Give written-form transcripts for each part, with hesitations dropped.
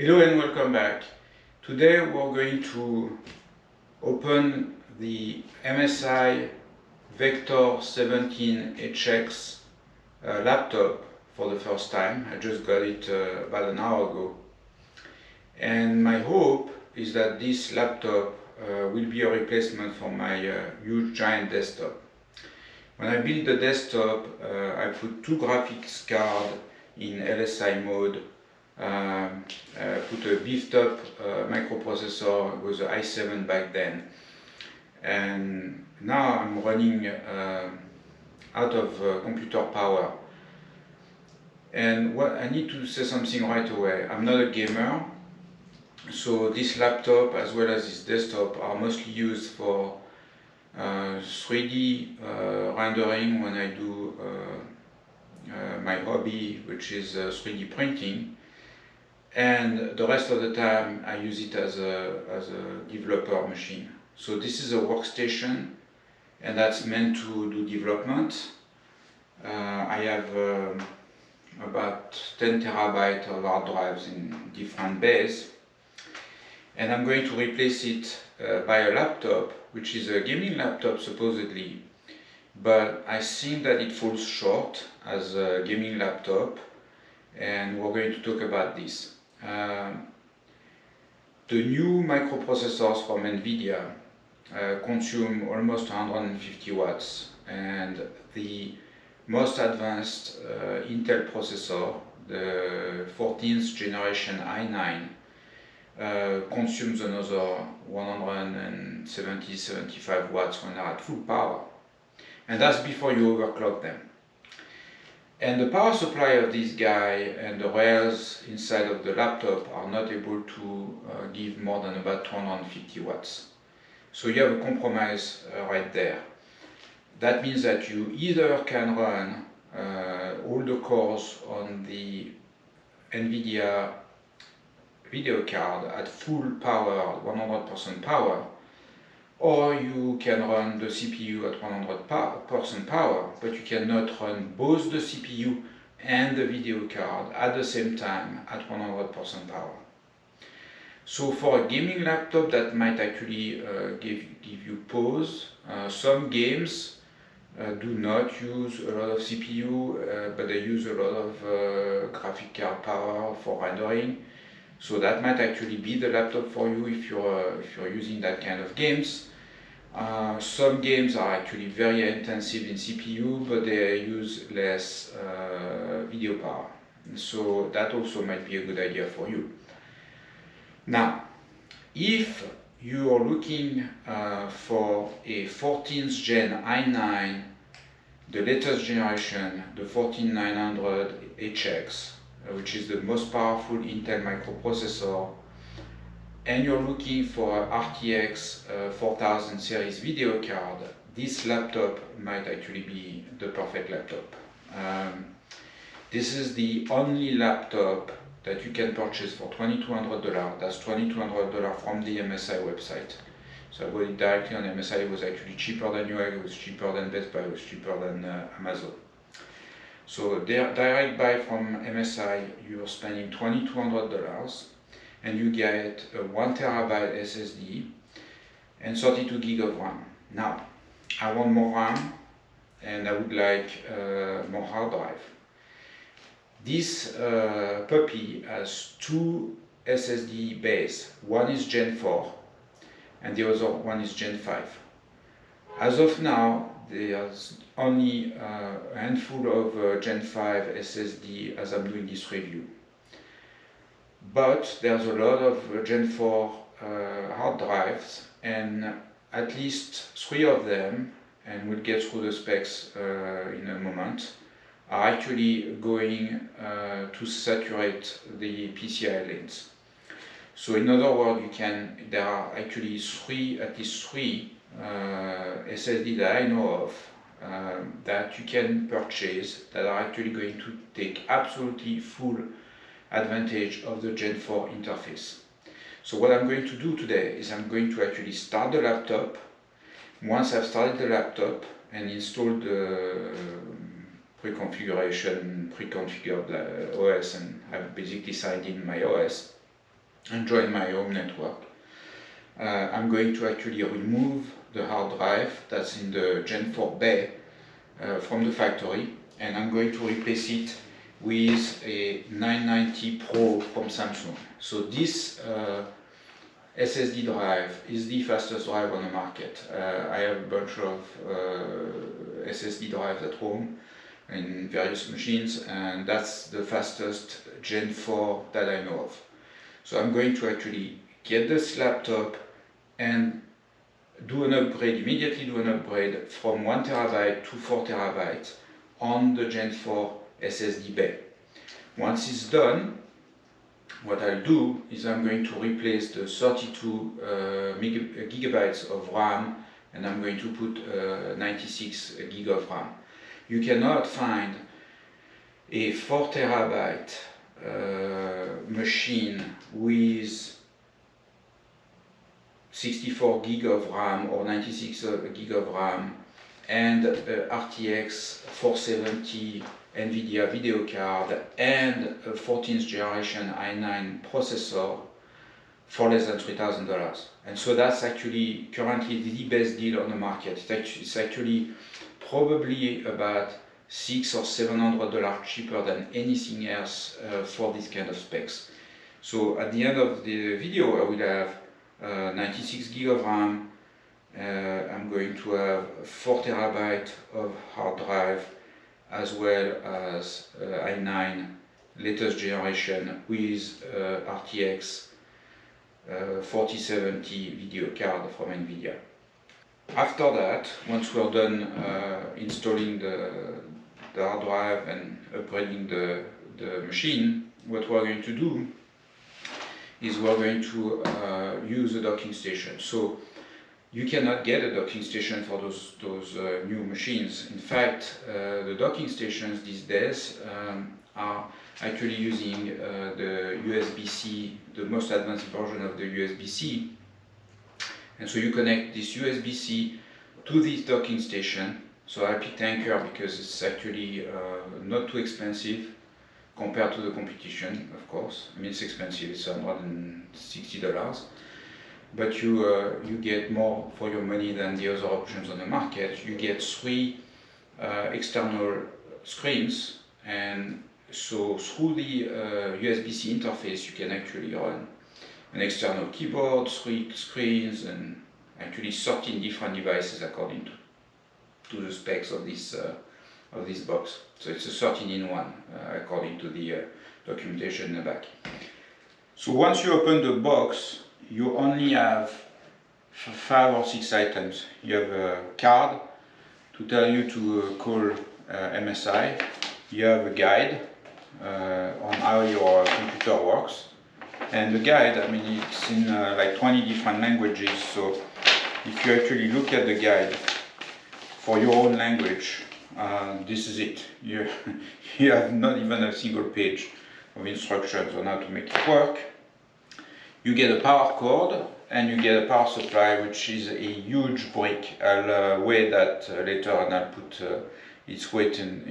Hello and welcome back. Today we're going to open the MSI Vector 17HX laptop for the first time. I just got it about an hour ago. And my hope is that this laptop will be a replacement for my huge giant desktop. When I built the desktop, I put two graphics cards in LSI mode. Put a beefed up microprocessor with the i7 back then, and now I'm running out of computer power. And what I need to say something right away. I'm not a gamer, so this laptop as well as this desktop are mostly used for 3D rendering when I do my hobby, which is 3D printing. And the rest of the time I use it as a developer machine. So this is a workstation, and that's meant to do development. I have about 10 terabytes of hard drives in different bays, and I'm going to replace it by a laptop, which is a gaming laptop supposedly, but I think that it falls short as a gaming laptop, and we're going to talk about this. The new microprocessors from NVIDIA consume almost 150 watts, and the most advanced Intel processor, the 14th generation i9, consumes another 170-75 watts when they're at full power, and that's before you overclock them. And the power supply of this guy and the rails inside of the laptop are not able to give more than about 250 watts. So you have a compromise right there. That means that you either can run all the cores on the NVIDIA video card at full power, 100% power, or you can run the CPU at 100% power, but you cannot run both the CPU and the video card at the same time at 100% power. So for a gaming laptop, that might actually give you pause. Some games do not use a lot of CPU, but they use a lot of graphic card power for rendering. So that might actually be the laptop for you if you're using that kind of games. Some games are actually very intensive in CPU, but they use less video power. So that also might be a good idea for you. Now, if you are looking for a 14th gen i9, the latest generation, the 14900HX, which is the most powerful Intel microprocessor, and you're looking for a RTX 4000 series video card, this laptop might actually be the perfect laptop. This is the only laptop that you can purchase for $2,200. That's $2,200 from the MSI website. So I bought it directly on MSI. It was actually cheaper than Newegg, it was cheaper than Best Buy, it was cheaper than Amazon. So direct buy from MSI, you're spending $2,200. And you get a 1 terabyte SSD and 32 gig of RAM. Now, I want more RAM and I would like more hard drive. This puppy has two SSD bays. One is Gen 4 and the other one is Gen 5. As of now, there's only a handful of Gen 5 SSD as I'm doing this review. But there's a lot of Gen 4 hard drives, and at least 3 of them, and we'll get through the specs in a moment, are actually going to saturate the PCI lanes. So in other words, there are actually at least three SSD that I know of that you can purchase that are actually going to take absolutely full advantage of the Gen 4 interface. So what I'm going to do today is I'm going to actually start the laptop. Once I've started the laptop and installed the pre-configured OS and I've basically signed in my OS, and join my home network. I'm going to actually remove the hard drive that's in the Gen 4 bay from the factory, and I'm going to replace it with a 990 Pro from Samsung. So this SSD drive is the fastest drive on the market. I have a bunch of SSD drives at home in various machines, and that's the fastest Gen 4 that I know of. So I'm going to actually get this laptop and do an upgrade, immediately do an upgrade from 1 terabyte to 4 terabytes on the Gen 4 SSD bay. Once it's done, what I'll do is I'm going to replace the 32 gigabytes of RAM, and I'm going to put 96 gig of RAM. You cannot find a 4 terabyte machine with 64 gig of RAM or 96 gig of RAM and RTX 470 NVIDIA video card and a 14th generation i9 processor for less than $3,000. And so that's actually currently the best deal on the market. It's actually probably about $600 or $700 cheaper than anything else for this kind of specs. So at the end of the video, I will have 96 gig of RAM. I'm going to have 4 terabyte of hard drive, as well as i9 latest generation with RTX 4070 video card from NVIDIA. After that, once we're done installing the hard drive and upgrading the machine, what we're going to do is we're going to use a docking station. So you cannot get a docking station for those new machines. In fact, the docking stations these days are actually using the USB-C, the most advanced version of the USB-C. And so you connect this USB-C to this docking station. So I picked Anker because it's actually not too expensive compared to the competition, of course. I mean, it's expensive, it's $160. But you get more for your money than the other options on the market. You get 3 external screens, and so through the USB-C interface you can actually run an external keyboard, 3 screens, and actually 13 different devices according to the specs of this box. So it's a 13-in-1 according to the documentation in the back. So once you open the box, you only have 5 or 6 items. You have a card to tell you to call MSI. You have a guide on how your computer works. And the guide, I mean, it's in like 20 different languages. So if you actually look at the guide for your own language, this is it. You have not even a single page of instructions on how to make it work. You get a power cord and you get a power supply, which is a huge brick. I'll weigh that later, and I'll put its weight on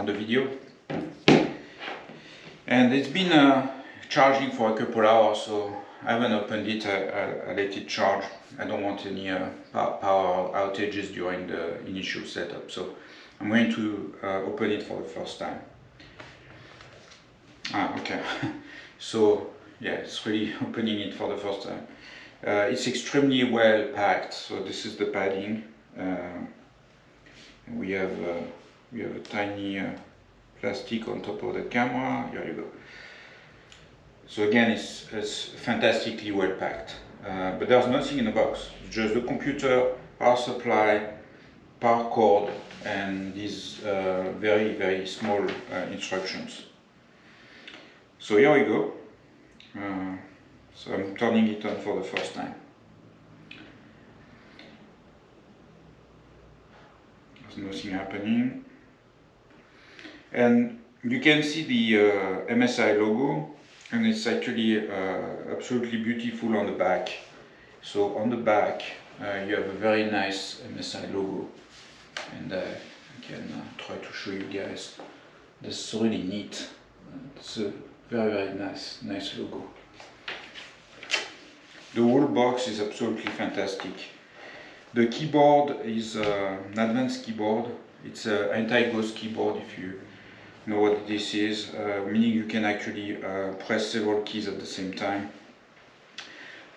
the video. And it's been charging for a couple hours, so I haven't opened it. I let it charge. I don't want any power outages during the initial setup, so I'm going to open it for the first time. Okay. So yeah, it's really opening it for the first time. It's extremely well packed. So this is the padding. We have a tiny plastic on top of the camera. Here you go. So again, it's fantastically well packed. But there's nothing in the box. It's just the computer, power supply, power cord, and these very, very small instructions. So here we go. So I'm turning it on for the first time. There's nothing happening. And you can see the MSI logo, and it's actually absolutely beautiful on the back. So on the back you have a very nice MSI logo, and I can try to show you guys. That's really neat. It's a Very nice logo. The whole box is absolutely fantastic. The keyboard is an advanced keyboard. It's an anti-ghost keyboard, if you know what this is, meaning you can actually press several keys at the same time.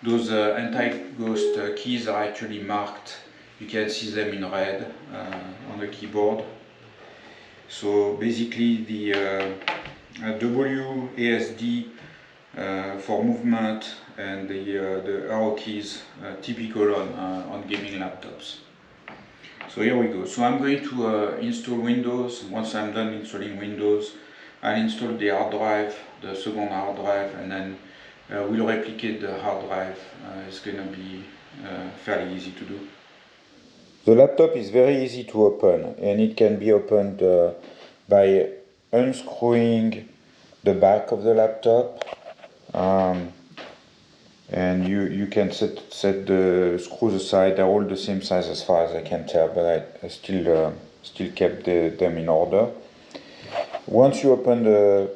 Those anti-ghost keys are actually marked. You can see them in red on the keyboard. So basically the WASD for movement and the arrow keys typical on gaming laptops. So here we go. So I'm going to install Windows. Once I'm done installing Windows, I'll install the hard drive, the second hard drive, and then we'll replicate the hard drive. It's going to be fairly easy to do. The laptop is very easy to open, and it can be opened by unscrewing the back of the laptop. And you can set the screws aside. They're all the same size as far as I can tell, but I still kept them in order. Once you open the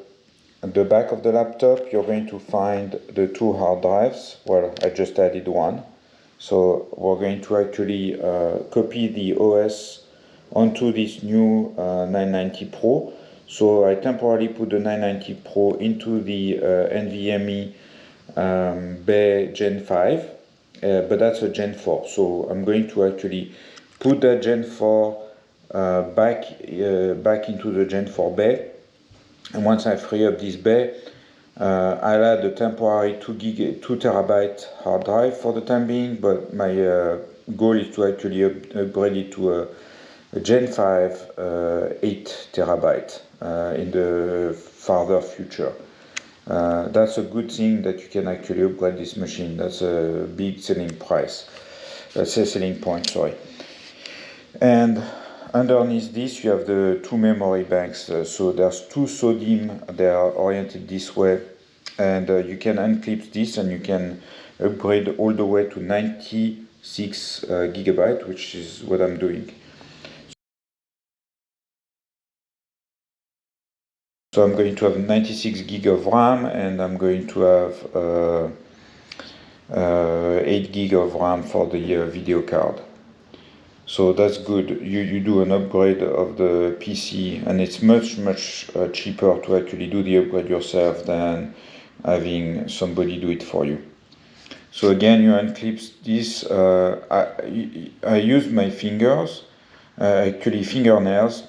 back of the laptop, you're going to find the two hard drives. Well, I just added one. So we're going to actually copy the OS onto this new 990 Pro. So I temporarily put the 990 Pro into the NVMe Bay Gen 5, but that's a Gen 4. So I'm going to actually put that Gen 4 back into the Gen 4 Bay. And once I free up this Bay, I'll add a temporary 2 terabyte hard drive for the time being, but my goal is to actually upgrade it to a Gen 5 8 terabyte in the farther future. That's a good thing that you can actually upgrade this machine. That's a big selling point, sorry. And underneath this you have the two memory banks. So there's two SO-DIMM. They are oriented this way, and you can unclip this and you can upgrade all the way to 96 gigabyte, which is what I'm doing. So I'm going to have 96 gig of RAM, and I'm going to have 8 gig of RAM for the video card. So that's good. You do an upgrade of the PC, and it's much cheaper to actually do the upgrade yourself than having somebody do it for you. So again, you unclip this. I use my fingers, actually fingernails.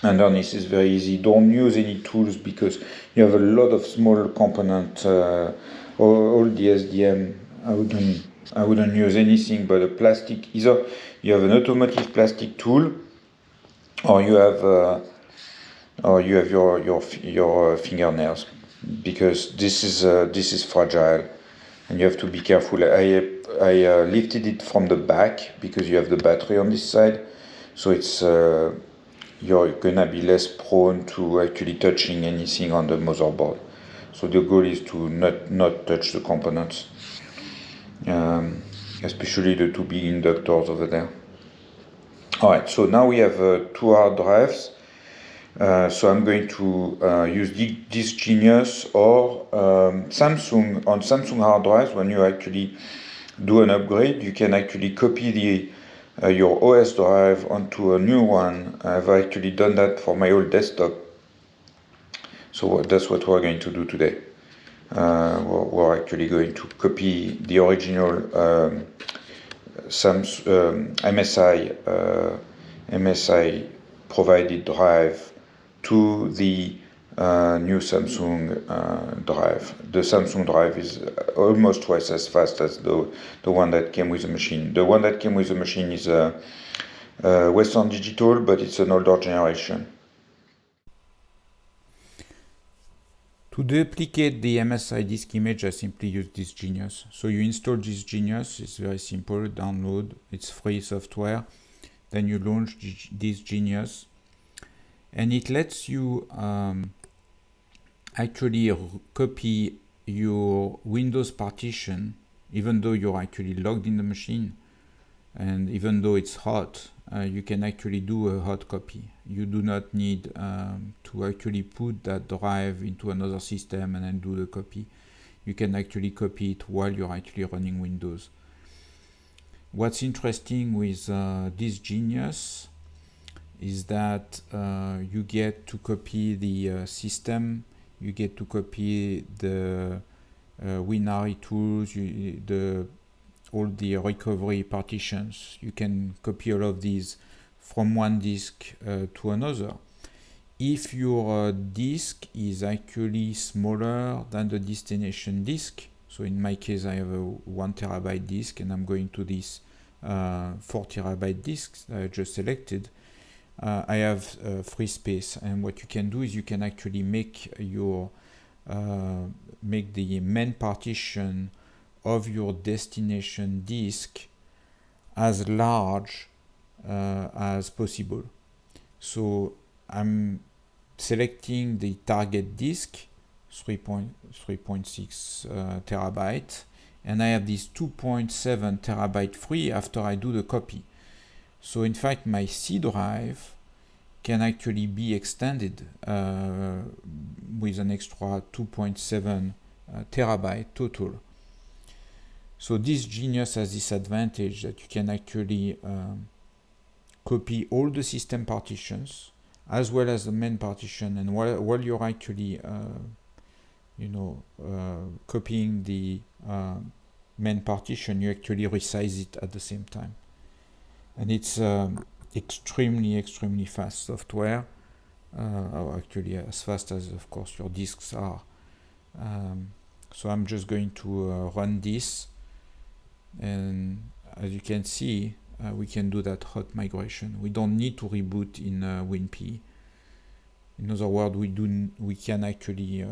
Underneath is very easy. Don't use any tools because you have a lot of small components. All the SDM, I wouldn't use anything but a plastic. Either you have an automotive plastic tool, or you have your fingernails, because this is fragile, and you have to be careful. I lifted it from the back because you have the battery on this side, so it's you're gonna be less prone to actually touching anything on the motherboard. So the goal is to not touch the components, especially the two big inductors over there. Alright, so now we have two hard drives. So I'm going to use this Genius or Samsung. On Samsung hard drives, when you actually do an upgrade, you can actually copy your OS drive onto a new one. I've actually done that for my old desktop. So that's what we're going to do today. We're actually going to copy the original MSI provided drive to the new Samsung drive. The Samsung drive is almost twice as fast as the one that came with the machine. The one that came with the machine is Western Digital, but it's an older generation. To duplicate the MSI disk image, I simply use this Genius. So you install this Genius, it's very simple, download, it's free software. Then you launch this Genius, and it lets you actually copy your Windows partition, even though you're actually logged in the machine, and even though it's hot, you can actually do a hot copy. You do not need to actually put that drive into another system and then do the copy. You can actually copy it while you're actually running Windows. What's interesting with this Genius is that you get to copy the system, you get to copy the WinRAR tools, all the recovery partitions. You can copy all of these from one disk to another. If your disk is actually smaller than the destination disk, so in my case I have a 1 terabyte disk and I'm going to this 4 terabyte disk that I just selected, I have free space, and what you can do is you can actually make your make the main partition of your destination disk as large as possible. So I'm selecting the target disk, 3.6 terabyte, and I have this 2.7 terabyte free after I do the copy. So in fact my C drive can actually be extended with an extra 2.7 terabyte total. So this Genius has this advantage that you can actually copy all the system partitions as well as the main partition, and while you're actually copying the main partition, you actually resize it at the same time. And it's extremely fast software, or actually as fast as of course your disks are. So I'm just going to run this, and as you can see, we can do that hot migration. We don't need to reboot in WinP. In other words, we can actually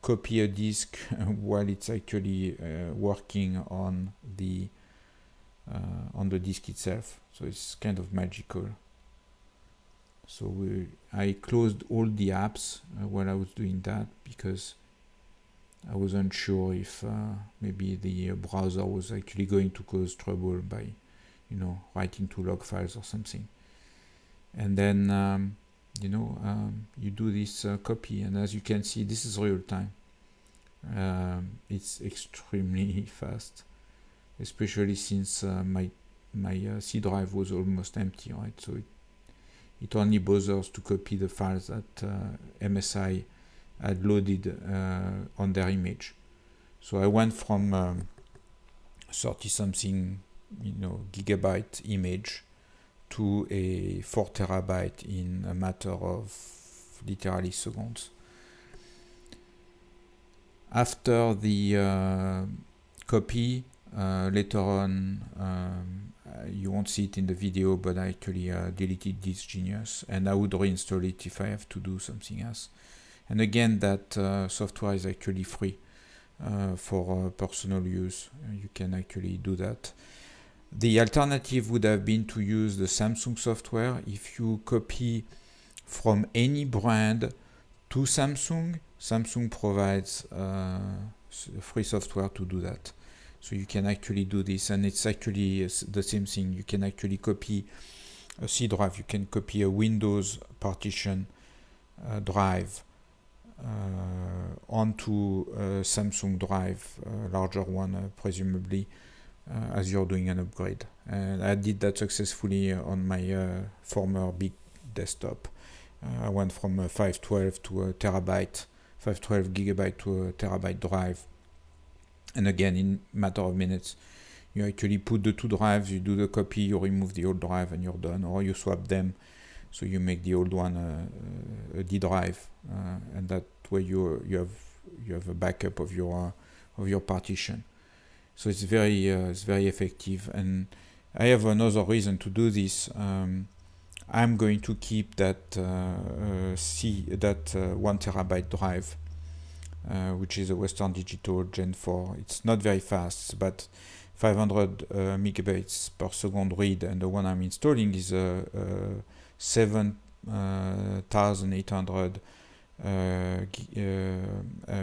copy a disk while it's actually working on the disk itself. So it's kind of magical. So I closed all the apps while I was doing that because I wasn't sure if maybe the browser was actually going to cause trouble by writing to log files or something. And then you do this copy, and as you can see, this is real time. It's extremely fast, especially since my C drive was almost empty, right? So it only bothers to copy the files that MSI had loaded on their image. So I went from 30-something gigabyte image to a 4 terabyte in a matter of literally seconds. After the copy, later on, you won't see it in the video, but I actually deleted this Genius, and I would reinstall it if I have to do something else. And again, that software is actually free for personal use. You can actually do that. The alternative would have been to use the Samsung software. If you copy from any brand to Samsung, Samsung provides free software to do that. So you can actually do this, and it's actually the same thing. You can actually copy a C drive, you can copy a Windows partition drive onto a Samsung drive, a larger one presumably, as you're doing an upgrade. And I did that successfully on my former big desktop. I went from a 512 to a terabyte, 512 gigabyte to a terabyte drive. And again, in a matter of minutes, you actually put the two drives, you do the copy, you remove the old drive, and you're done. Or you swap them, so you make the old one a D drive, and that way you have a backup of your partition. So it's very effective. And I have another reason to do this. I'm going to keep that 1 terabyte drive, which is a Western Digital Gen 4. It's not very fast, but 500 megabytes per second read, and the one I'm installing is a 7,800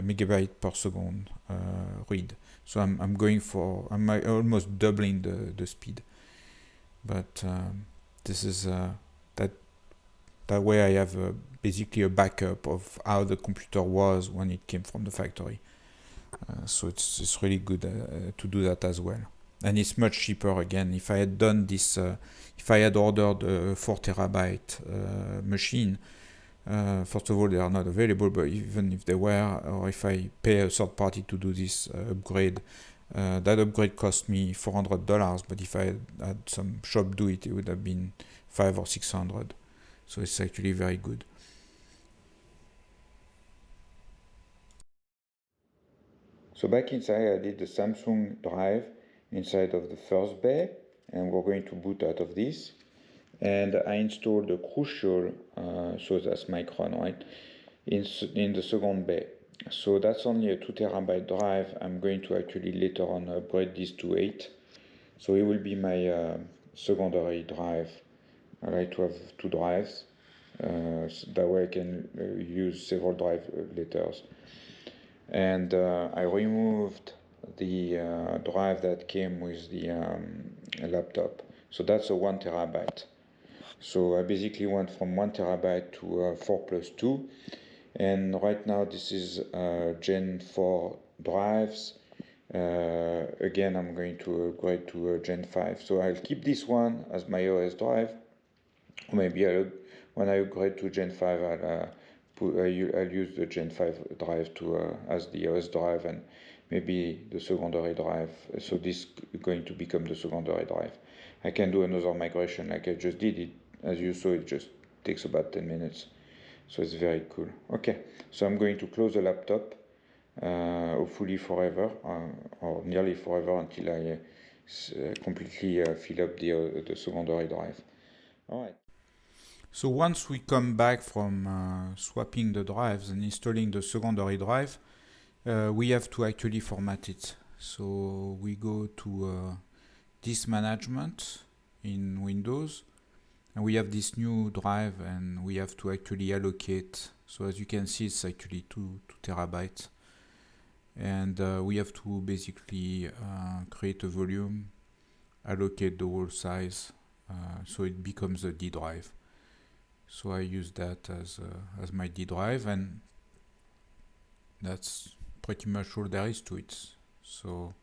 megabyte per second read. So I'm almost doubling the speed. But this is that way I have basically a backup of how the computer was when it came from the factory. So it's really good to do that as well. And it's much cheaper again. If I had done this, if I had ordered a 4 terabyte machine, first of all, they are not available, but even if they were, or if I pay a third party to do this upgrade, that upgrade cost me $400, but if I had some shop do it, it would have been $500 or $600. So it's actually very good. So back inside, I did the Samsung drive inside of the first bay, and we're going to boot out of this. And I installed the Crucial, so that's Micron, right, in the second bay. So that's only a 2 terabyte drive. I'm going to actually later on upgrade this to 8. So it will be my secondary drive. I like to have 2 drives. So that way I can use several drive later. And I removed the drive that came with the laptop. So that's a 1 terabyte. So I basically went from 1 terabyte to 4 plus 2. And right now this is Gen 4 drives. Again, I'm going to upgrade to Gen 5. So I'll keep this one as my OS drive. Or maybe when I upgrade to Gen 5, I'll use the Gen 5 drive as the OS drive, and maybe the secondary drive. So this is going to become the secondary drive. I can do another migration like I just did it. As you saw, it just takes about 10 minutes. So it's very cool. Okay, so I'm going to close the laptop, hopefully forever, or nearly forever, until I completely fill up the secondary drive. All right. So once we come back from swapping the drives and installing the secondary drive, we have to actually format it. So we go to disk management in Windows, and we have this new drive, and we have to actually allocate. So as you can see, it's actually 2 terabytes. And we have to basically create a volume, allocate the whole size, so it becomes a D drive. So I use that as my D drive, and that's pretty much all there is to it. So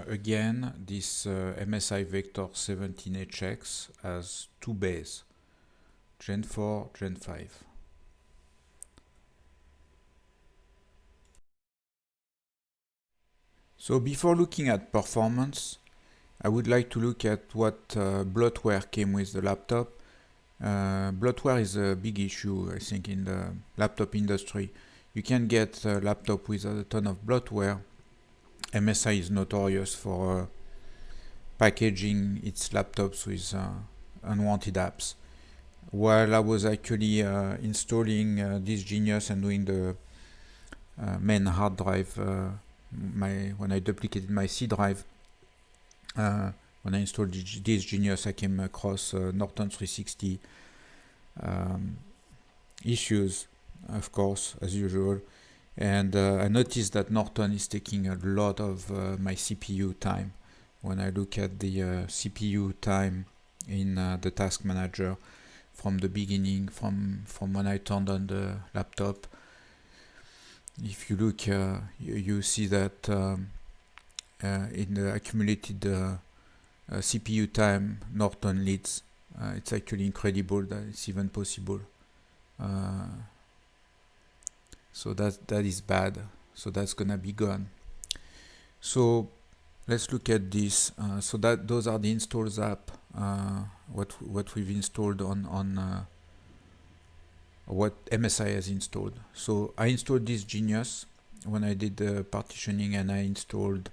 again, this MSI Vector 17HX has 2 bays, Gen 4, Gen 5. So before looking at performance, I would like to look at what bloatware came with the laptop. Bloatware is a big issue, I think, in the laptop industry. You can get a laptop with a ton of bloatware. MSI is notorious for packaging its laptops with unwanted apps. While I was actually installing this Genius and doing the main hard drive, when I duplicated my C drive, when I installed this Genius, I came across Norton 360 issues, of course, as usual. And I noticed that Norton is taking a lot of my CPU time. When I look at the CPU time in the task manager from the beginning, from when I turned on the laptop, if you look, you see that in the accumulated CPU time, Norton leads. It's actually incredible that it's even possible. So that is bad. So that's gonna be gone. So let's look at this. So those are the installs app. What we've installed on what MSI has installed. So I installed this Genius when I did the partitioning, and I installed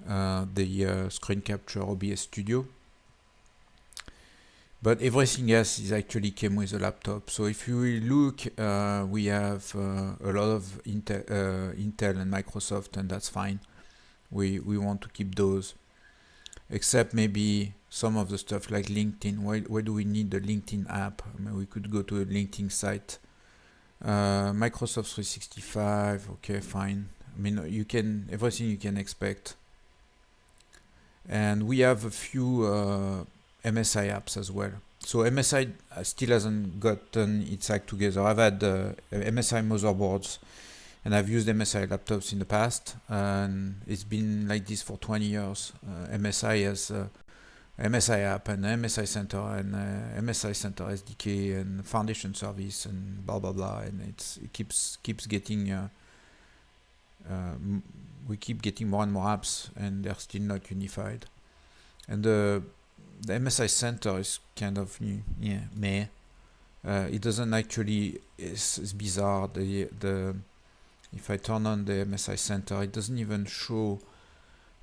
the screen capture OBS Studio. But everything else is actually came with a laptop. So if you look, we have a lot of Intel and Microsoft, and that's fine. We want to keep those, except maybe some of the stuff like LinkedIn. Why do we need the LinkedIn app? I mean, we could go to a LinkedIn site. Microsoft 365, okay, fine. I mean, everything you can expect. And we have a few MSI apps as well. So MSI still hasn't gotten its act together. I've had MSI motherboards and I've used MSI laptops in the past, and it's been like this for 20 years. MSI has MSI app and MSI Center and MSI Center SDK and Foundation Service and blah blah blah, and it keeps getting we keep getting more and more apps, and they're still not unified. And the MSI Center is kind of meh. It doesn't actually. It's bizarre. If I turn on the MSI Center, it doesn't even show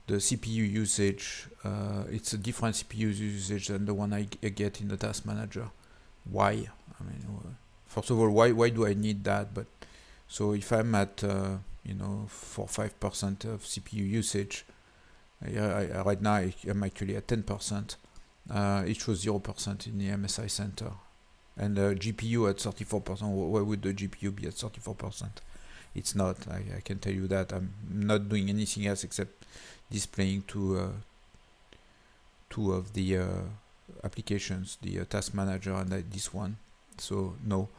the CPU usage. It's a different CPU usage than the one I get in the task manager. Why? I mean, first of all, why do I need that? But so if I'm at 4-5% of CPU usage, right now I'm actually at 10%. It shows 0% in the MSI Center, and the GPU at 34%. Why would the GPU be at 34%? It's not. I can tell you that. I'm not doing anything else except displaying two of the applications, the task manager and this one. So no.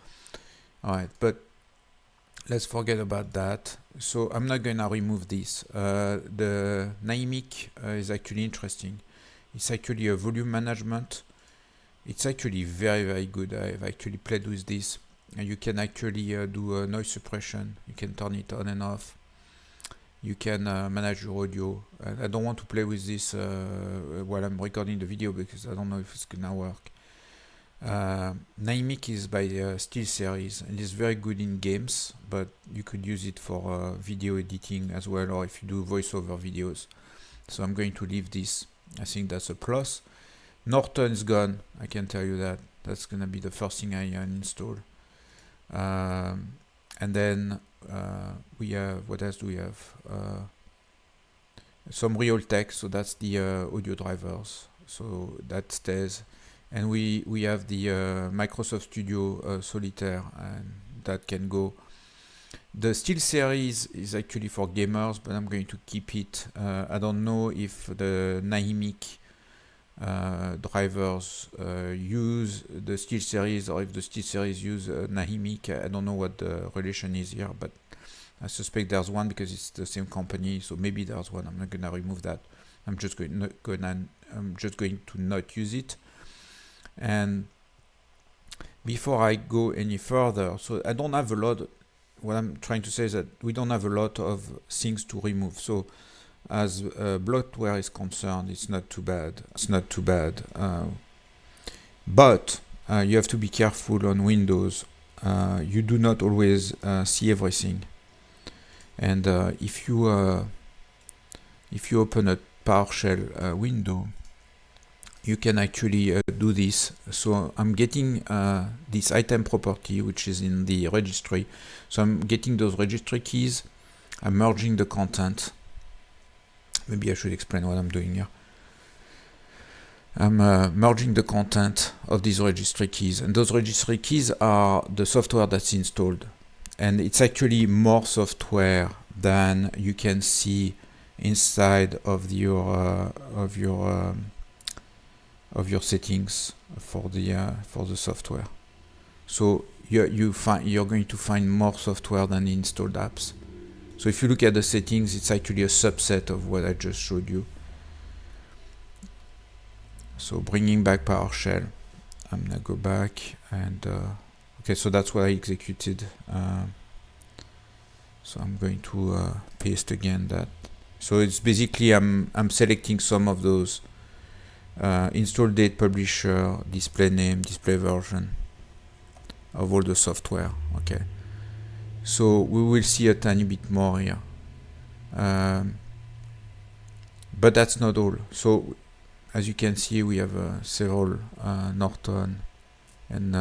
Alright, but let's forget about that. So I'm not going to remove this. The Dynamic is actually interesting. It's actually a volume management. It's actually very good. I've actually played with this. And you can actually do noise suppression. You can turn it on and off. You can manage your audio. I don't want to play with this while I'm recording the video because I don't know if it's gonna work. Dynamic is by SteelSeries and it's very good in games, but you could use it for video editing as well, or if you do voiceover videos. So I'm going to leave this. I think that's a plus. Norton is gone. I can tell you that. That's gonna be the first thing I uninstall. And then we have, what else do we have? Some Realtek, so that's the audio drivers, so that stays. And we have the Microsoft Studio Solitaire, and that can go. The SteelSeries is actually for gamers, but I'm going to keep it. I don't know if the Dynamic drivers use the SteelSeries or if the SteelSeries use Dynamic. I don't know what the relation is here, but I suspect there's one because it's the same company, so maybe there's one. I'm not gonna remove that. I'm just going to not use it. And before I go any further, so I don't have a lot. What I'm trying to say is that we don't have a lot of things to remove. So as bloatware is concerned, it's not too bad. But you have to be careful on Windows. You do not always see everything. And if you open a PowerShell window, you can actually do this. So I'm getting this item property, which is in the registry. So I'm getting those registry keys. I'm merging the content. Maybe I should explain what I'm doing here. I'm merging the content of these registry keys, and those registry keys are the software that's installed. And it's actually more software than you can see inside of your settings for the software. So you're going to find more software than the installed apps. So if you look at the settings, it's actually a subset of what I just showed you. So bringing back PowerShell, I'm gonna go back and okay, so that's what I executed. So I'm going to paste again that. So it's basically I'm selecting some of those install date, publisher, display name, display version of all the software. Okay. So we will see a tiny bit more here, but that's not all. So as you can see, we have several Norton and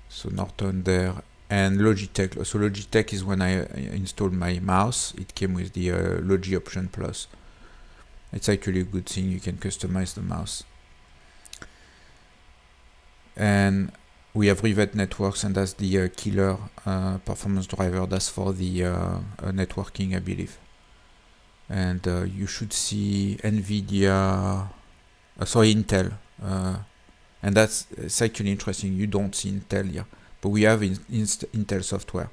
so Norton there, and Logitech. So Logitech is when I installed my mouse. It came with the Logi Option Plus. It's actually a good thing. You can customize the mouse. And we have Rivet Networks, and that's the killer performance driver. That's for the networking, I believe. and you should see NVIDIA, sorry, Intel, and it's actually interesting. You don't see Intel here, but we have Intel software.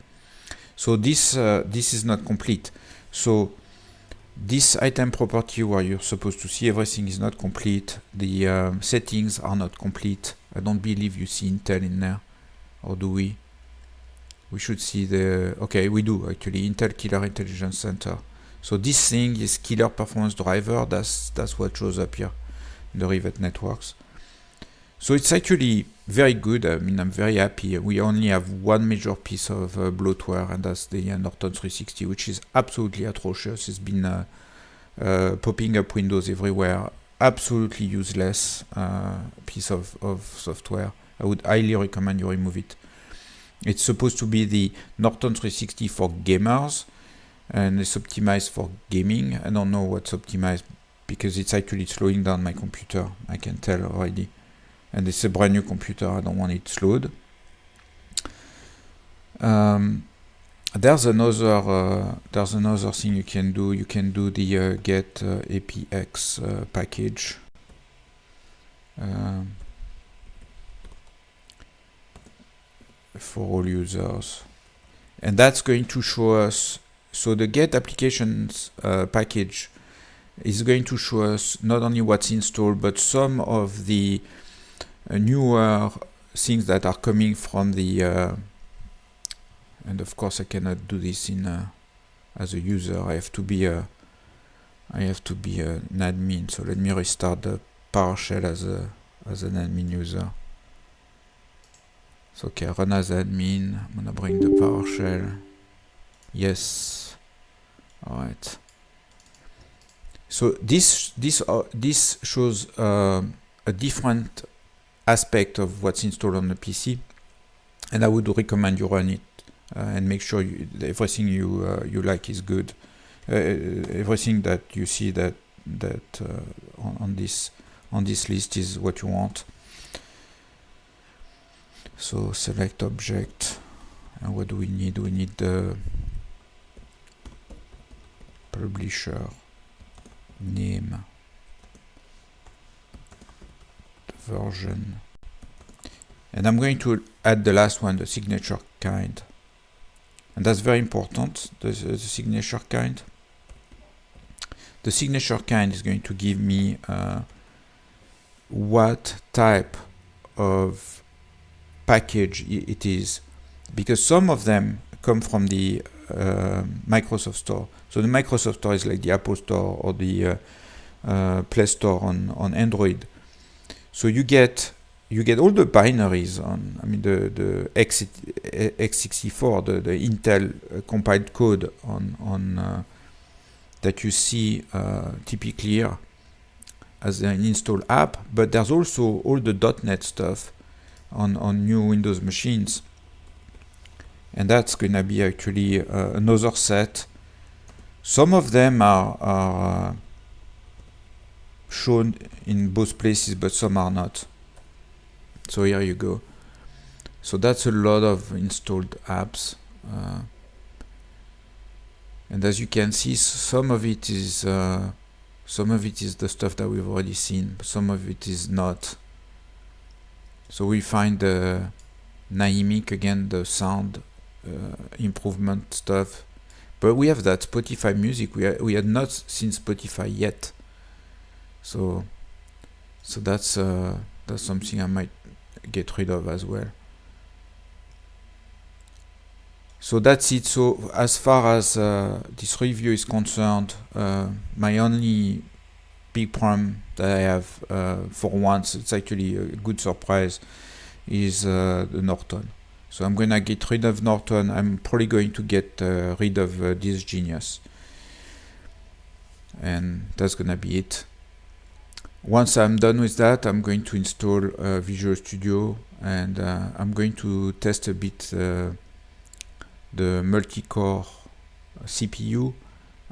So this is not complete. So this item property where you're supposed to see everything is not complete. The settings are not complete. I don't believe you see Intel in there, or do we? We should see the, okay, we do actually, Intel Killer Intelligence Center. So this thing is Killer Performance Driver. That's what shows up here in the Rivet Networks. So it's actually very good. I mean, I'm very happy. We only have one major piece of bloatware, and that's the Norton 360, which is absolutely atrocious. It's been popping up windows everywhere. Absolutely useless piece of software. I would highly recommend you remove it. It's supposed to be the Norton 360 for gamers, and it's optimized for gaming. I don't know what's optimized because it's actually slowing down my computer. I can tell already. And it's a brand new computer. I don't want it slowed. There's another thing you can do. You can do the get APX package. For all users, and that's going to show us, so the get applications package is going to show us not only what's installed, but some of the newer things that are coming from the and of course I cannot do this in as a user. I have to be an admin. So let me restart the PowerShell as an admin user. So okay, run as admin. I'm gonna bring the PowerShell. Yes. All right. So this shows a different aspect of what's installed on the PC, and I would recommend you run it and make sure everything you like is good. Everything that you see that on this list is what you want. So select object, and what do we need? We need the publisher name, the version, and I'm going to add the last one, the signature kind, and that's very important. The signature kind. The signature kind is going to give me what type of package it is, because some of them come from the Microsoft Store. So the Microsoft Store is like the Apple Store or the Play Store on Android. So you get all the binaries on, I mean the x64, the Intel compiled code on that you see typically here as an install app, but there's also all the .NET stuff on new Windows machines, and that's going to be actually another set. Some of them are shown in both places, but some are not. So here you go. So that's a lot of installed apps, and as you can see, some of it is the stuff that we've already seen, but some of it is not. So we find the Naimic again, the sound improvement stuff, but we have that Spotify music. We had not seen Spotify yet, so that's something I might get rid of as well. So that's it. So as far as this review is concerned, my only big problem that I have, for once, it's actually a good surprise, is the Norton. So I'm gonna get rid of Norton. I'm probably going to get rid of this Genius, and that's gonna be it. Once I'm done with that, I'm going to install Visual Studio, and I'm going to test a bit the multi-core CPU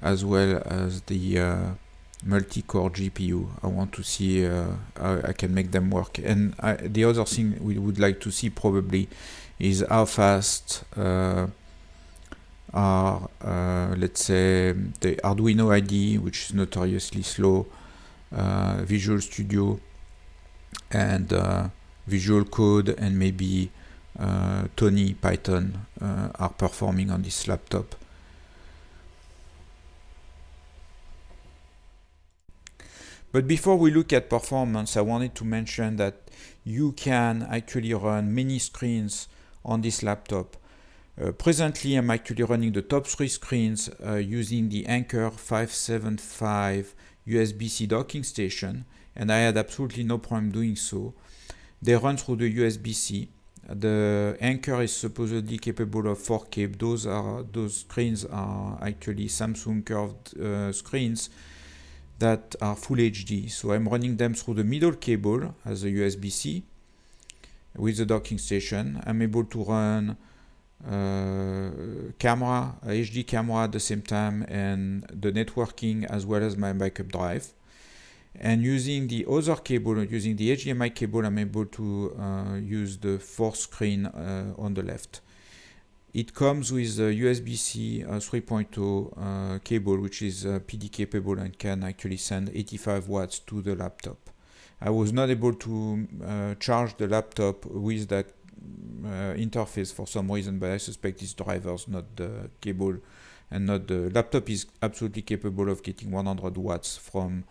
as well as the multi-core GPU. I want to see how I can make them work. And the other thing we would like to see probably is how fast are, let's say, the Arduino IDE, which is notoriously slow, Visual Studio, and Visual Code, and maybe Tony Python are performing on this laptop. But before we look at performance, I wanted to mention that you can actually run many screens on this laptop. Presently, I'm actually running the top 3 screens using the Anker 575 USB-C docking station, and I had absolutely no problem doing so. They run through the USB-C. The Anker is supposedly capable of 4K. Those screens are actually Samsung curved screens that are full HD. So I'm running them through the middle cable as a USB-C with the docking station. I'm able to run camera, HD camera at the same time, and the networking as well as my backup drive. And using the other cable, using the HDMI cable, I'm able to use the fourth screen on the left. It comes with a USB-C 3.0 cable, which is PD capable and can actually send 85 watts to the laptop. I was not able to charge the laptop with that interface for some reason, but I suspect it's drivers, not the cable, and not the laptop is absolutely capable of getting 100 watts from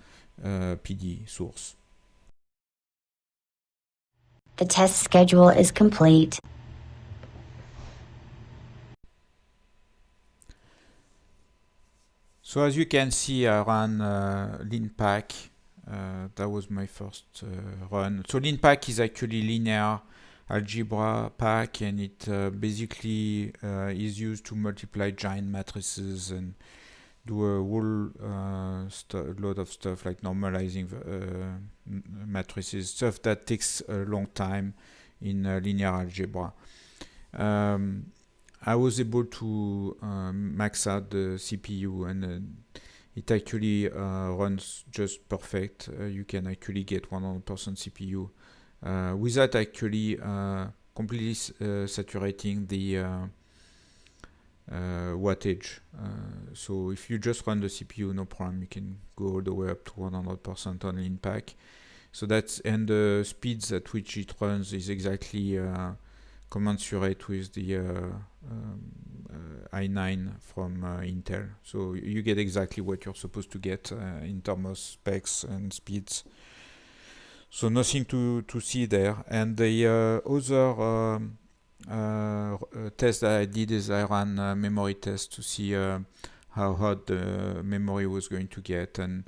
PD source. The test schedule is complete. So as you can see, I ran Linpack. That was my first run. So Linpack is actually linear algebra pack, and it basically is used to multiply giant matrices and do a whole lot of stuff like normalizing matrices, stuff that takes a long time in linear algebra. I was able to max out the CPU, and it actually runs just perfect. You can actually get 100% CPU without actually completely saturating the wattage. So if you just run the CPU, no problem, you can go all the way up to 100% on Linpack. So that's, and the speeds at which it runs is exactly commensurate with the i9 from Intel. So you get exactly what you're supposed to get in terms of specs and speeds. So nothing to see there. And the other test that I did is I ran a memory test to see how hot the memory was going to get. And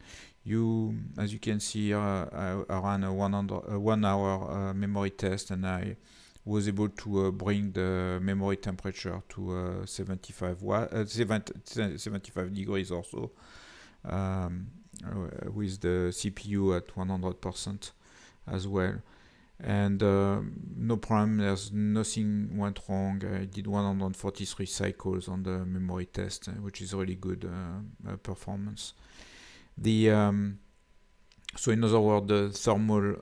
as you can see, I ran a 1 hour memory test, and I was able to bring the memory temperature to 75 degrees or so with the CPU at 100% as well. And no problem, there's nothing went wrong. I did 143 cycles on the memory test, which is really good performance. So in other words, the thermal,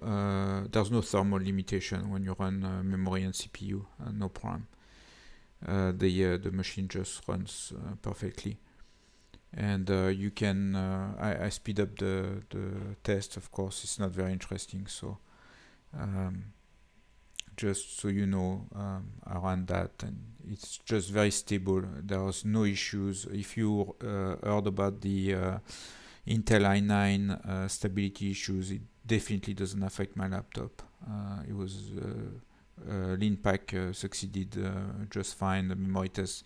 there's no thermal limitation when you run memory and CPU, no problem. The machine just runs perfectly. And you can, I speed up the test, of course, it's not very interesting, so just so you know, I ran that, and it's just very stable. There was no issues. If you heard about the Intel i9 stability issues, it definitely doesn't affect my laptop. It was Linpack succeeded just fine, the memory test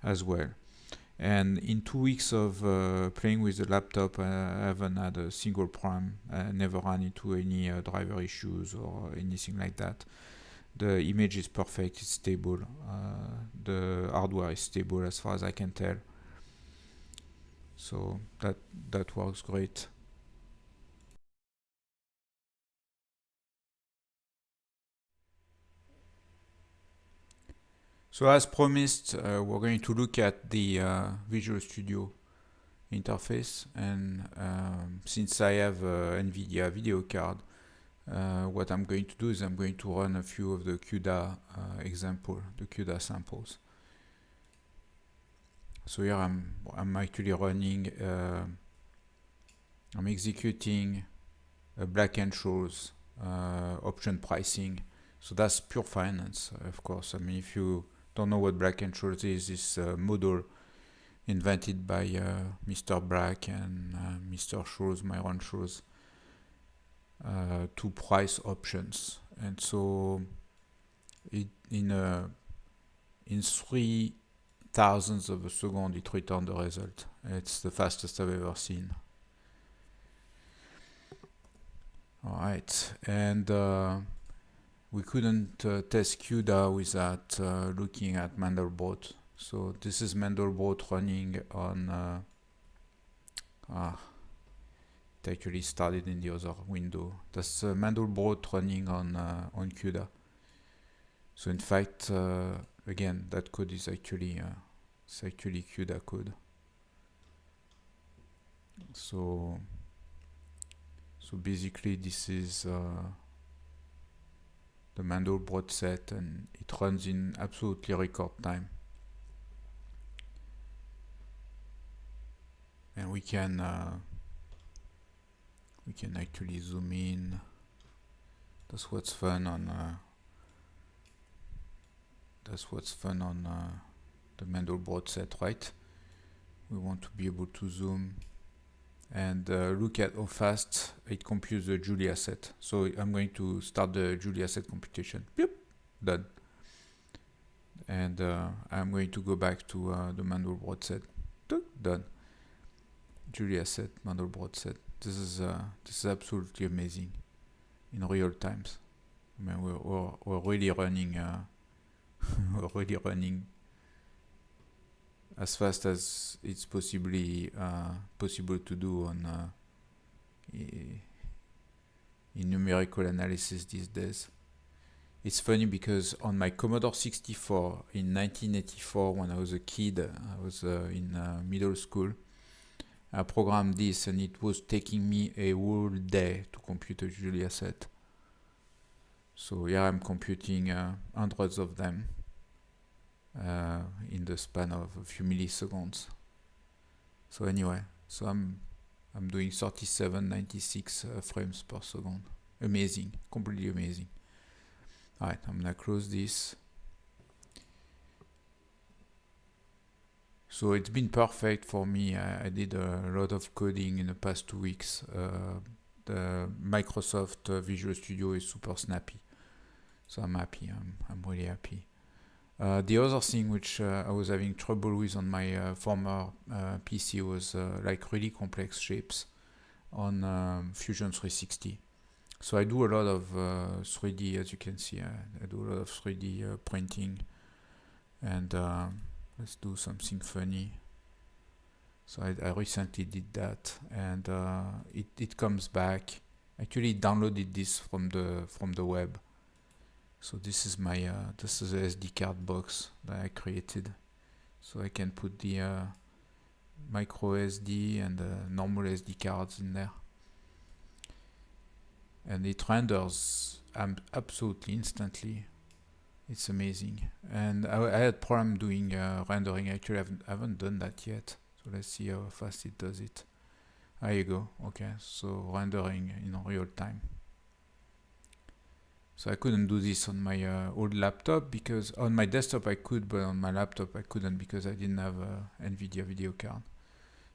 as well. And in 2 weeks of playing with the laptop, I haven't had a single problem. I never ran into any driver issues or anything like that. The image is perfect, it's stable. The hardware is stable as far as I can tell. So that works great. So as promised, we're going to look at the Visual Studio interface, and since I have a NVIDIA video card, what I'm going to do is I'm going to run a few of the CUDA the CUDA samples. So here I'm actually running, I'm executing Black & Scholes option pricing. So that's pure finance, of course. I mean, if you don't know what Black & Scholes is, this model invented by Mr. Black and Mr. Scholes, Myron Scholes, to price options. And so in 3,000ths of a second it returned the result. It's the fastest I've ever seen. Alright, and we couldn't test CUDA without looking at Mandelbrot. So this is Mandelbrot running on it actually started in the other window. That's Mandelbrot running on CUDA. So in fact, again, that code is actually CUDA code. So basically, this is the Mandelbrot set, and it runs in absolutely record time. And we can actually zoom in. That's what's fun on the Mandelbrot set, right? We want to be able to zoom and look at how fast it computes the Julia set. So I'm going to start the Julia set computation. Yep, done. And I'm going to go back to the Mandelbrot set. Done. Julia set, Mandelbrot set. This is absolutely amazing in real times. I mean, we're really running. We're really running as fast as it's possibly possible to do on in numerical analysis these days. It's funny because on my Commodore 64 in 1984, when I was a kid, I was in middle school, I programmed this, and it was taking me a whole day to compute a Julia set. So here I'm computing hundreds of them in the span of a few milliseconds. So anyway, so I'm doing 3796 frames per second. Amazing, completely amazing. Alright, I'm gonna close this. So it's been perfect for me. I did a lot of coding in the past 2 weeks. The Microsoft Visual Studio is super snappy. So I'm happy, I'm really happy. The other thing which I was having trouble with on my former PC was like really complex shapes on Fusion 360. So I do a lot of 3D, as you can see. I do a lot of 3D printing, and let's do something funny. So I recently did that, and it comes back. Actually downloaded this from the web. So this is my this is a SD card box that I created. So I can put the micro SD and the normal SD cards in there, and it renders absolutely instantly. It's amazing. And I had problem doing rendering. Actually, I haven't done that yet. So let's see how fast it does it. There you go. Okay, so rendering in real time. So I couldn't do this on my old laptop, because on my desktop I could, but on my laptop I couldn't because I didn't have a NVIDIA video card.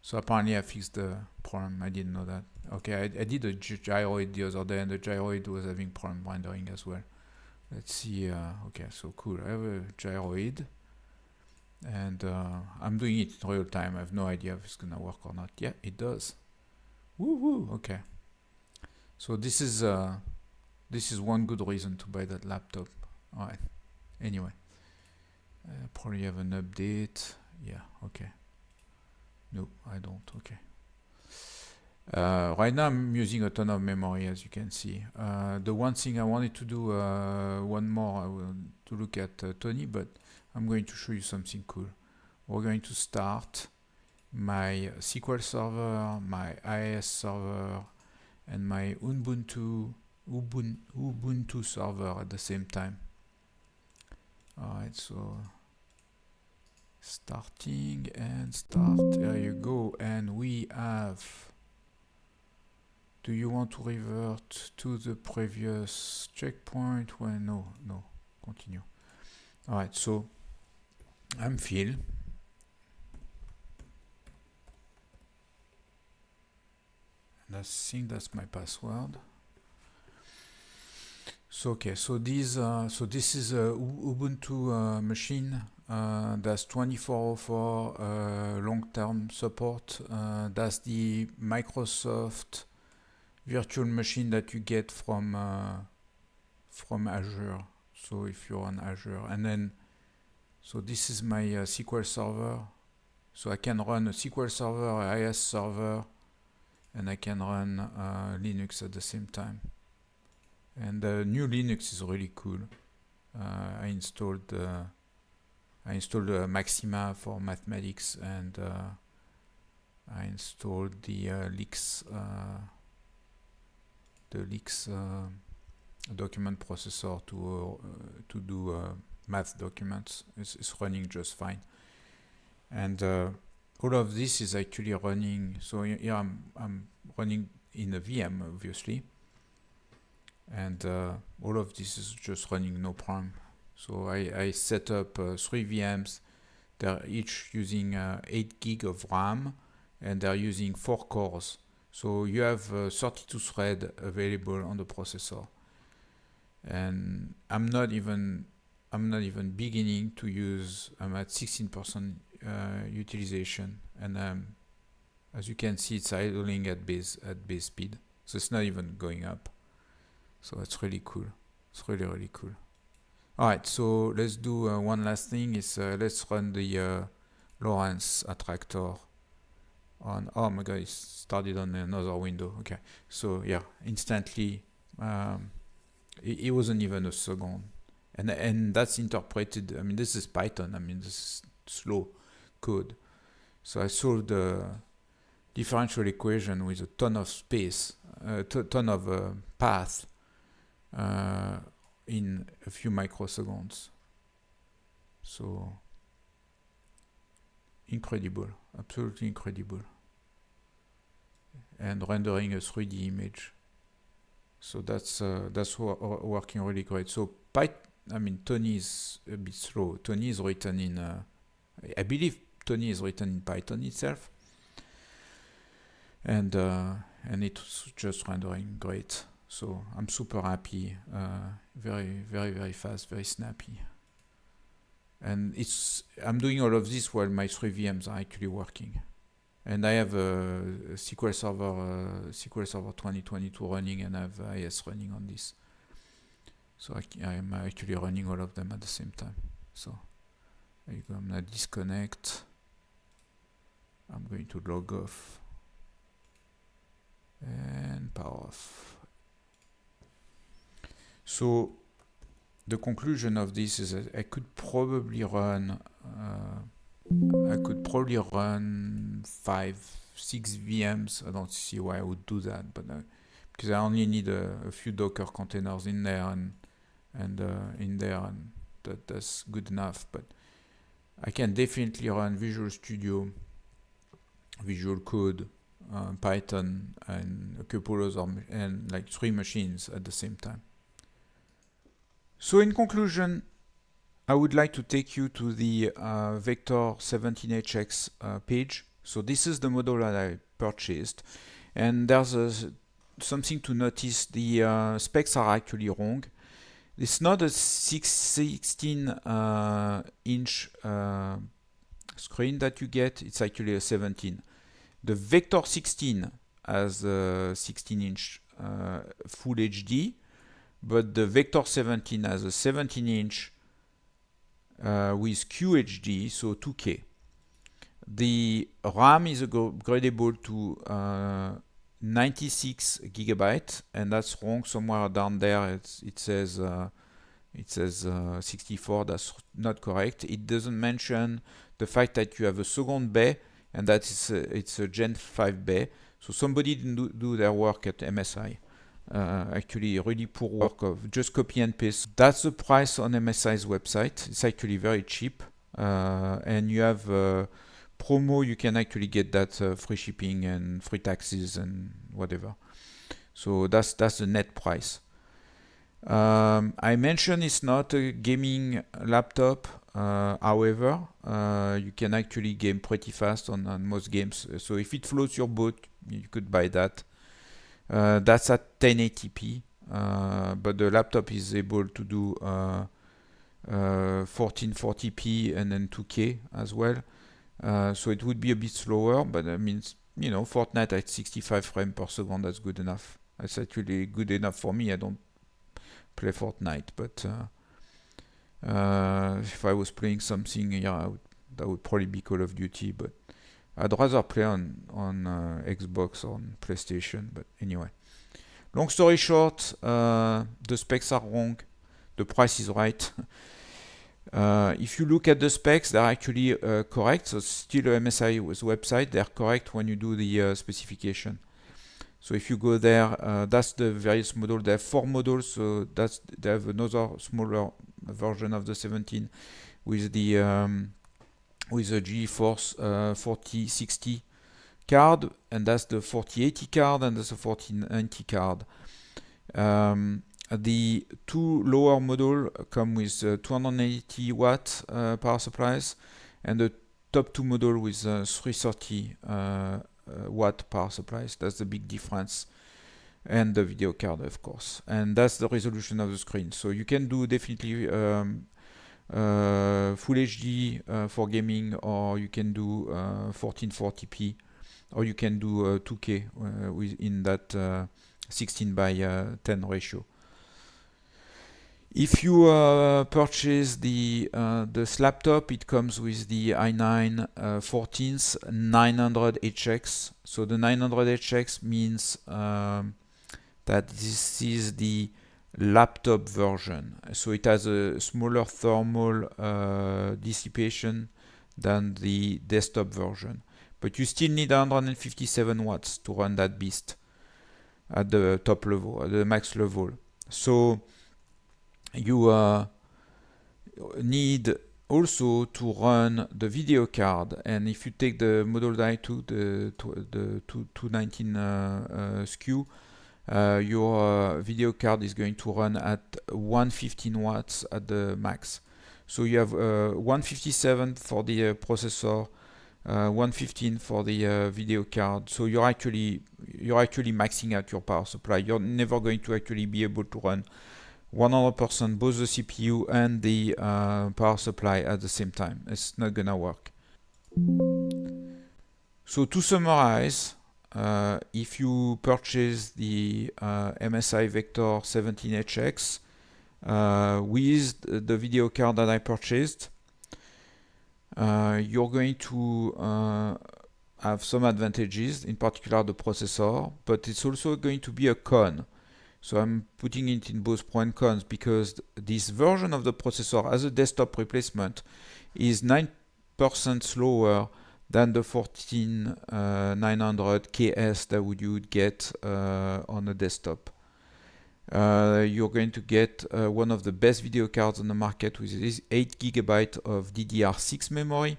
So apparently I fixed the problem. I didn't know that. Okay, I did a gyroid the other day, and the gyroid was having problem rendering as well. Let's see. Okay, so cool. I have a gyroid, and I'm doing it in real time. I have no idea if it's gonna work or not. Yeah, it does. Woohoo! Okay. So this is one good reason to buy that laptop. Alright. Anyway, probably have an update. Yeah. Okay. No, I don't. Okay. Right now I'm using a ton of memory, as you can see. The one thing I wanted to do, one more, to look at Tony, but I'm going to show you something cool. We're going to start my SQL server, my IIS server, and my Ubuntu server at the same time. Alright, so Starting and start. There you go. And we have. Do you want to revert to the previous checkpoint? Well, no. Continue. All right. So I'm Phil. And I think that's my password. So okay, so this is a Ubuntu machine. That's 2404 long-term support. That's the Microsoft virtual machine that you get from Azure. So if you're on Azure, and then so this is my SQL server. So I can run a SQL server, a IIS server, and I can run Linux at the same time. And the new Linux is really cool. I installed Maxima for mathematics, and I installed the Leaks document processor to do math documents. It's running just fine. And all of this is actually running. So here I'm running in a VM, obviously. And all of this is just running no problem. So I set up 3 VMs. They're each using 8 gig of RAM, and they're using 4 cores. So you have 32 threads available on the processor. And I'm not even beginning to use. I'm at 16% utilization, and as you can see, it's idling at base speed. So it's not even going up. So it's really cool. It's really cool. All right, so let's do one last thing. Is let's run the Lorentz attractor on. Oh my God, it started on another window. Okay, so yeah, instantly. It wasn't even a second, and that's interpreted. I mean, this is Python. I mean, this is slow code. So I solved the differential equation with a ton of space, ton of path. In a few microseconds. So incredible, absolutely incredible. And rendering a 3D image. So that's working really great. So Tony is a bit slow. Tony is written in I believe Tony is written in Python itself. And it's just rendering great. So I'm super happy, very fast, very snappy. And I'm doing all of this while my 3 VMs are actually working. And I have a SQL Server 2022 running, and I have IIS running on this. So I'm actually running all of them at the same time. So there you go. I'm going to disconnect. I'm going to log off and power off. So the conclusion of this is that I could probably run 5-6 VMs. I don't see why I would do that, but because I only need a few Docker containers in there, and that's good enough. But I can definitely run Visual Studio, Visual Code, Python, and a couple other, and like 3 machines at the same time. So in conclusion, I would like to take you to the Vector 17HX page. So this is the model that I purchased, and there's something to notice. The specs are actually wrong. It's not a 16 inch screen that you get, it's actually a 17. The Vector 16 has a 16 inch full HD, but the Vector 17 has a 17 inch with QHD, so 2K. The RAM is upgradable to 96 gigabytes, and that's wrong somewhere down there. It says 64. That's not correct. It doesn't mention the fact that you have a second bay, and that it's a Gen 5 bay. So somebody didn't do their work at MSI. Actually, really poor work of just copy and paste. That's the price on MSI's website. It's actually very cheap. and you have promo, you can actually get that free shipping and free taxes and whatever. So that's the net price. I mentioned it's not a gaming laptop. However, you can actually game pretty fast on most games. So if it floats your boat, you could buy that. That's at 1080p, but the laptop is able to do 1440p and then 2K as well. So it would be a bit slower, but that means, you know, Fortnite at 65 frames per second, that's good enough. That's actually good enough for me. I don't play Fortnite, but if I was playing something, yeah, that would probably be Call of Duty, but I'd rather play on Xbox or on PlayStation. But anyway, long story short, the specs are wrong, the price is right. If you look at the specs, they're actually correct. So still a MSI website, they're correct when you do the specification. So if you go there, that's the various models. They have 4 models, so they have another smaller version of the 17 with the GeForce 4060 card, and that's the 4080 card, and that's the 4090 card. The 2 lower model come with 280 watt power supplies, and the top 2 model with 330 watt power supplies. That's the big difference. And the video card, of course. And that's the resolution of the screen. So you can do definitely Full HD for gaming, or you can do 1440p, or you can do 2K within that 16:10 ratio. If you purchase this laptop, it comes with the i9 14th 900HX. So the 900HX means that this is the laptop version. So it has a smaller thermal dissipation than the desktop version. But you still need 157 watts to run that beast at the top level, at the max level. So you need also to run the video card, and if you take the Model i2, the 219 SKU, your video card is going to run at 115 watts at the max. So you have 157 for the processor, 115 for the video card. So you're actually maxing out your power supply. You're never going to actually be able to run 100% both the CPU and the power supply at the same time. It's not gonna work. So to summarize, if you purchase the MSI Vector 17HX with the video card that I purchased, you're going to have some advantages, in particular the processor, but it's also going to be a con. So I'm putting it in both pro and cons, because this version of the processor as a desktop replacement is 9% slower than the 14900 KS that you would get on a desktop. You're going to get one of the best video cards on the market with 8 GB of DDR6 memory.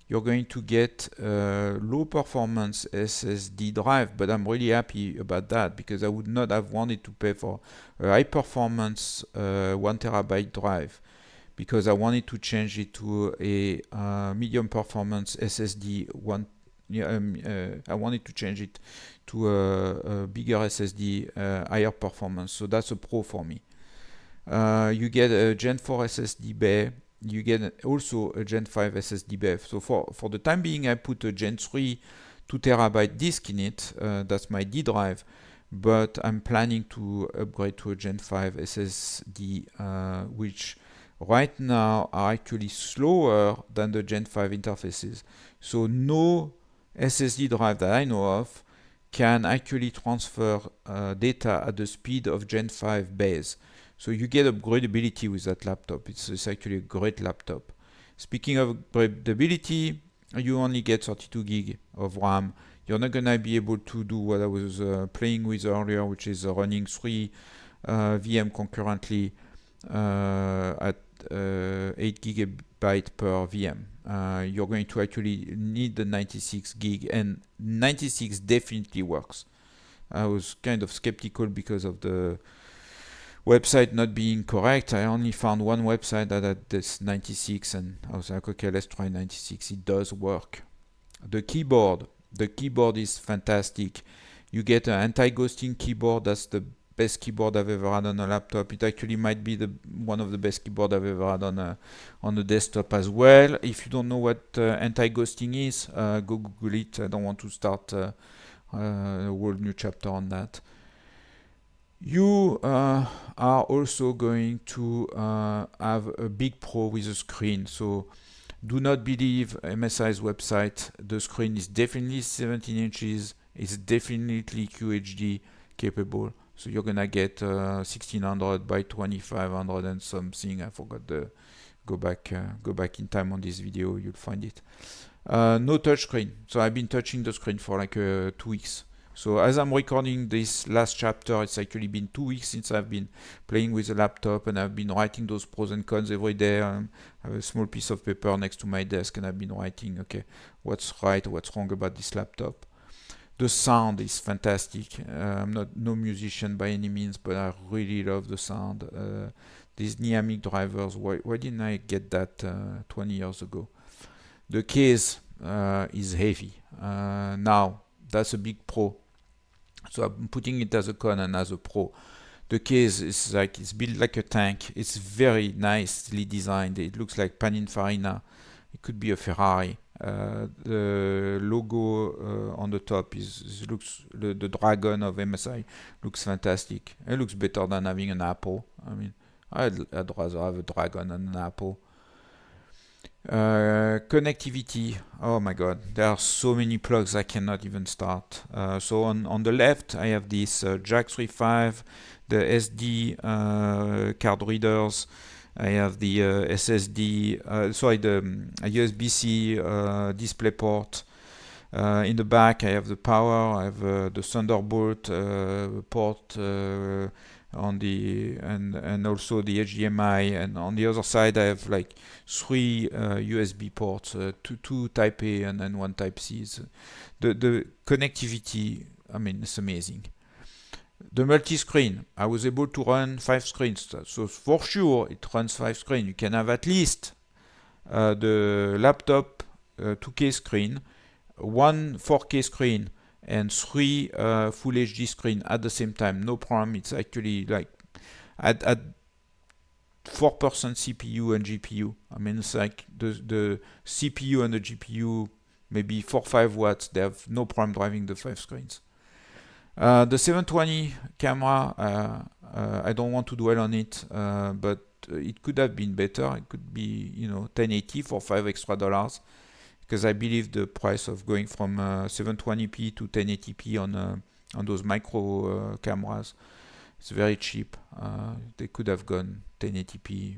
You're going to get low performance SSD drive, but I'm really happy about that, because I would not have wanted to pay for a high performance 1 terabyte drive, because I wanted to change it to a medium performance SSD. I wanted to change it to a bigger SSD, higher performance. So that's a pro for me. You get a Gen 4 SSD bay. You get also a Gen 5 SSD bay. So for the time being, I put a Gen 3 2 terabyte disk in it. That's my D drive. But I'm planning to upgrade to a Gen 5 SSD, which right now are actually slower than the Gen 5 interfaces. So no SSD drive that I know of can actually transfer data at the speed of Gen 5 base. So you get upgradability with that laptop. It's actually a great laptop. Speaking of upgradability, you only get 32 gig of RAM. You're not going to be able to do what I was playing with earlier, which is running 3 VM concurrently at 8 gigabyte per VM. You're going to actually need the 96 gig, and 96 definitely works. I was kind of skeptical because of the website not being correct. I only found one website that had this 96, and I was like, okay, let's try 96. It does work. The keyboard is fantastic. You get an anti-ghosting keyboard. That's the best keyboard I've ever had on a laptop. It actually might be one of the best keyboard I've ever had on a desktop as well. If you don't know what anti-ghosting is, go Google it. I don't want to start a whole new chapter on that. You are also going to have a big Pro with a screen. So do not believe MSI's website. The screen is definitely 17 inches. It's definitely QHD capable. So you're gonna get 1600 by 2500 and something. I forgot the go back in time on this video. You'll find it. No touch screen. So I've been touching the screen for like 2 weeks. So as I'm recording this last chapter, it's actually been 2 weeks since I've been playing with the laptop, and I've been writing those pros and cons every day. I have a small piece of paper next to my desk, and I've been writing, okay, what's right, what's wrong about this laptop. The sound is fantastic. I'm no musician by any means, but I really love the sound. These dynamic drivers, why didn't I get that 20 years ago? The case is heavy. Now, that's a big pro. So I'm putting it as a con and as a pro. The case is like, it's built like a tank. It's very nicely designed. It looks like Pininfarina. It could be a Ferrari. The logo on the top looks the dragon of MSI looks fantastic. It looks better than having an apple. I mean, I'd rather have a dragon than an apple. Connectivity, oh my god, there are so many plugs I cannot even start. So on the left I have this jack 3.5, the SD card readers. I have the SSD, the USB-C display port. In the back I have the power, I have the Thunderbolt port on the and also the HDMI, and on the other side I have like 3 USB ports, two Type A and then 1 Type C. The connectivity, I mean, it's amazing. The multi-screen, I was able to run 5 screens, so for sure it runs 5 screens. You can have at least the laptop 2K screen, 1 4K screen, and 3 full HD screen at the same time, no problem. It's actually like at 4% CPU and GPU. I mean, it's like the CPU and the GPU, maybe 4-5 watts, they have no problem driving the 5 screens. The 720 camera, I don't want to dwell on it, but it could have been better. It could be, 1080 for $5 extra, because I believe the price of going from 720p to 1080p on those micro cameras is very cheap. They could have gone 1080p.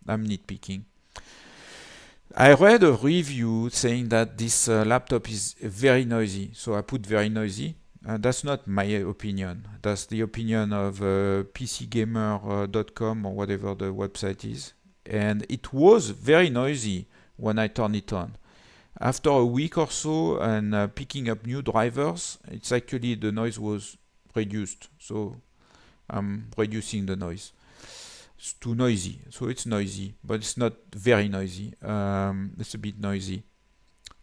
I'm nitpicking. I read a review saying that this laptop is very noisy, so I put very noisy. That's not my opinion. That's the opinion of pcgamer.com or whatever the website is. And it was very noisy when I turned it on. After a week or so and picking up new drivers, it's actually the noise was reduced. So I'm reducing the noise. It's too noisy. So it's noisy, but it's not very noisy. It's a bit noisy.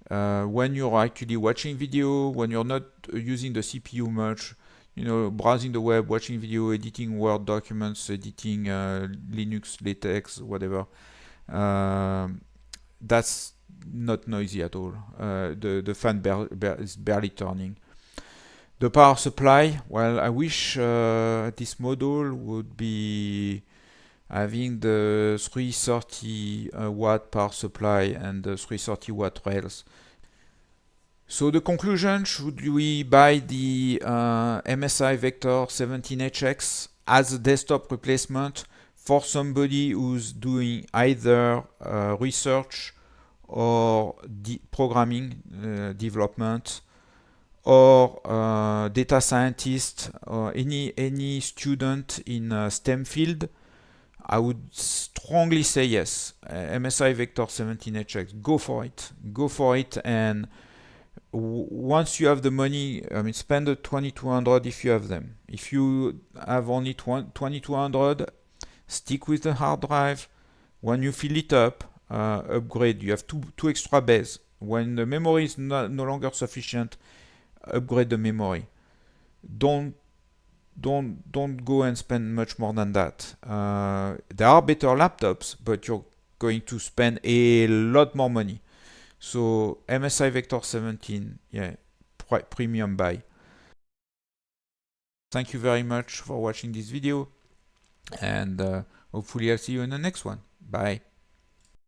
When you're actually watching video, when you're not using the CPU much, browsing the web, watching video, editing Word documents, editing Linux, LaTeX, whatever, that's not noisy at all. The fan is barely turning. The power supply, well, I wish this model would be having the 330 watt power supply and the 330 watt rails. So the conclusion, should we buy the MSI Vector 17HX as a desktop replacement for somebody who's doing either research or programming development, or data scientist, or any student in STEM field? I would strongly say yes. MSI Vector 17HX, go for it. Go for it, and once you have the money, I mean, spend the 2200 if you have them. If you have only 2200, stick with the hard drive. When you fill it up, upgrade. You have two extra bays. When the memory is no longer sufficient, upgrade the memory. Don't go and spend much more than that. There are better laptops, but you're going to spend a lot more money. So MSI Vector 17, yeah, premium buy. Thank you very much for watching this video, and hopefully I'll see you in the next one. Bye.